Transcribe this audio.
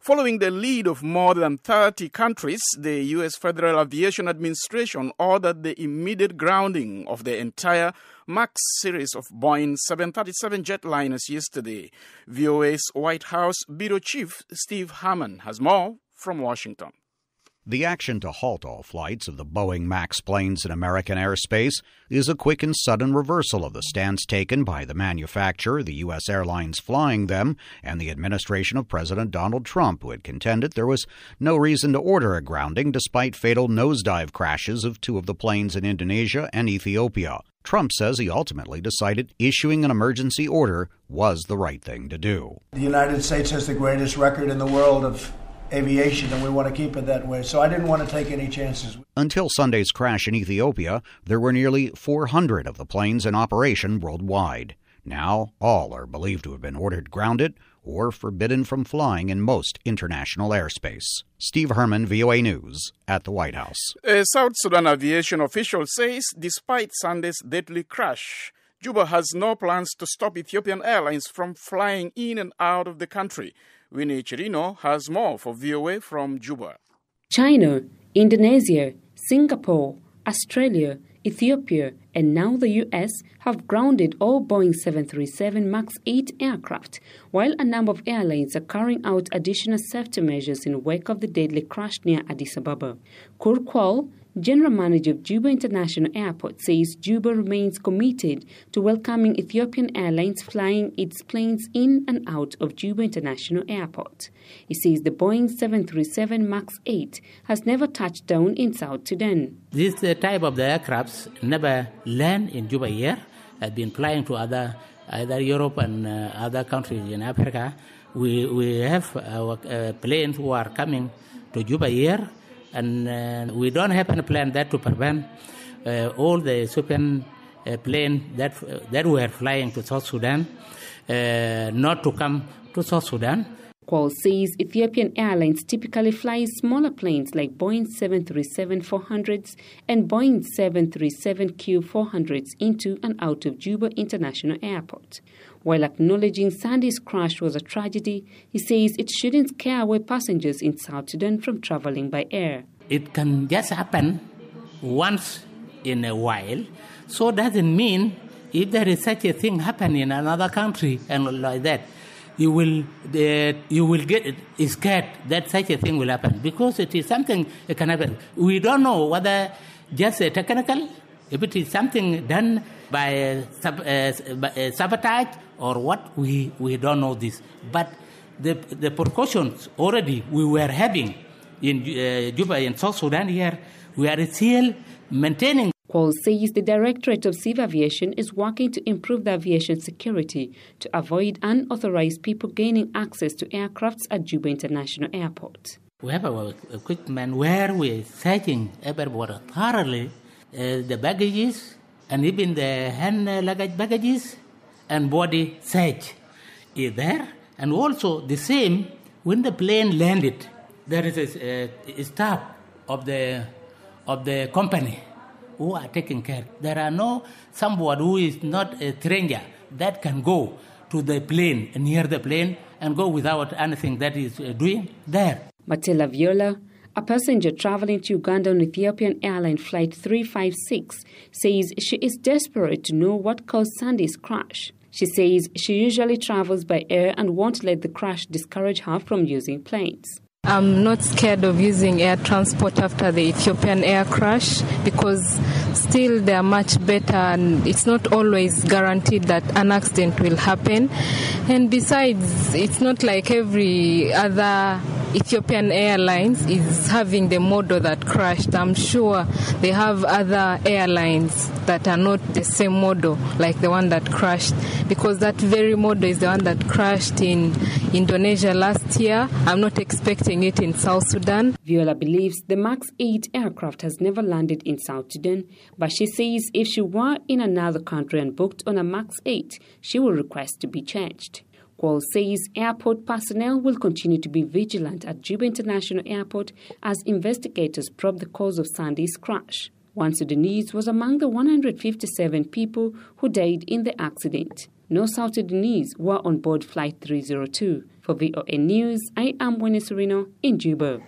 Following the lead of more than 30 countries, the U.S. Federal Aviation Administration ordered the immediate grounding of the entire MAX series of Boeing 737 jetliners yesterday. VOA's White House Bureau Chief Steve Herman has more from Washington. The action to halt all flights of the Boeing MAX planes in American airspace is a quick and sudden reversal of the stance taken by the manufacturer, the U.S. airlines flying them, and the administration of President Donald Trump, who had contended there was no reason to order a grounding despite fatal nosedive crashes of two of the planes in Indonesia and Ethiopia. Trump says he ultimately decided issuing an emergency order was the right thing to do. The United States has the greatest record in the world of aviation, and we want to keep it that way. So I didn't want to take any chances. Until Sunday's crash in Ethiopia, there were nearly 400 of the planes in operation worldwide. Now, all are believed to have been ordered grounded or forbidden from flying in most international airspace. Steve Herman, VOA News, at the White House. A South Sudan aviation official says despite Sunday's deadly crash, Juba has no plans to stop Ethiopian Airlines from flying in and out of the country. Winnie Chirino has more for VOA from Juba. China, Indonesia, Singapore, Australia, Ethiopia, and now the U.S. have grounded all Boeing 737 MAX 8 aircraft, while a number of airlines are carrying out additional safety measures in wake of the deadly crash near Addis Ababa. Kur Kwal, General Manager of Juba International Airport, says Juba remains committed to welcoming Ethiopian Airlines flying its planes in and out of Juba International Airport. He says the Boeing 737 MAX 8 has never touched down in South Sudan. This type of the aircrafts never land in Juba here. Have been flying to either Europe and other countries in Africa. We have our planes who are coming to Juba here. And we don't have any plan that to prevent all the Ethiopian planes that were flying to South Sudan not to come to South Sudan. Kwal says Ethiopian Airlines typically flies smaller planes like Boeing 737-400s and Boeing 737Q-400s into and out of Juba International Airport. While acknowledging Sunday's crash was a tragedy, he says it shouldn't scare away passengers in South Sudan from traveling by air. It can just happen once in a while, so doesn't mean if there is such a thing happen in another country and like that, you will get scared that such a thing will happen, because it is something that can happen. We don't know whether just a technical, if it is something done by sabotage or what, we don't know this. But the precautions already we were having in Juba in South Sudan here, we are still maintaining. Kwal says the Directorate of Civil Aviation is working to improve the aviation security to avoid unauthorized people gaining access to aircrafts at Juba International Airport. We have our equipment where we are searching everybody thoroughly, the baggages and even the hand luggage baggages and body search is there. And also the same, when the plane landed, there is a staff of the company who are taking care. There are no somebody who is not a stranger that can go to the plane, near the plane, and go without anything that is doing there. Matela Viola, a passenger traveling to Uganda on Ethiopian Airline Flight 356, says she is desperate to know what caused Sunday's crash. She says she usually travels by air and won't let the crash discourage her from using planes. I'm not scared of using air transport after the Ethiopian air crash, because still they are much better and it's not always guaranteed that an accident will happen. And besides, it's not like every other Ethiopian Airlines is having the model that crashed. I'm sure they have other airlines that are not the same model like the one that crashed, because that very model is the one that crashed in Indonesia last year. I'm not expecting it in South Sudan. Viola believes the MAX 8 aircraft has never landed in South Sudan, but she says if she were in another country and booked on a MAX 8, she will request to be changed. Kwal says airport personnel will continue to be vigilant at Juba International Airport as investigators probe the cause of Sunday's crash. One Sudanese was among the 157 people who died in the accident. no South Sudanese were on board Flight 302. For VOA News, I am Winnie Serino in Juba.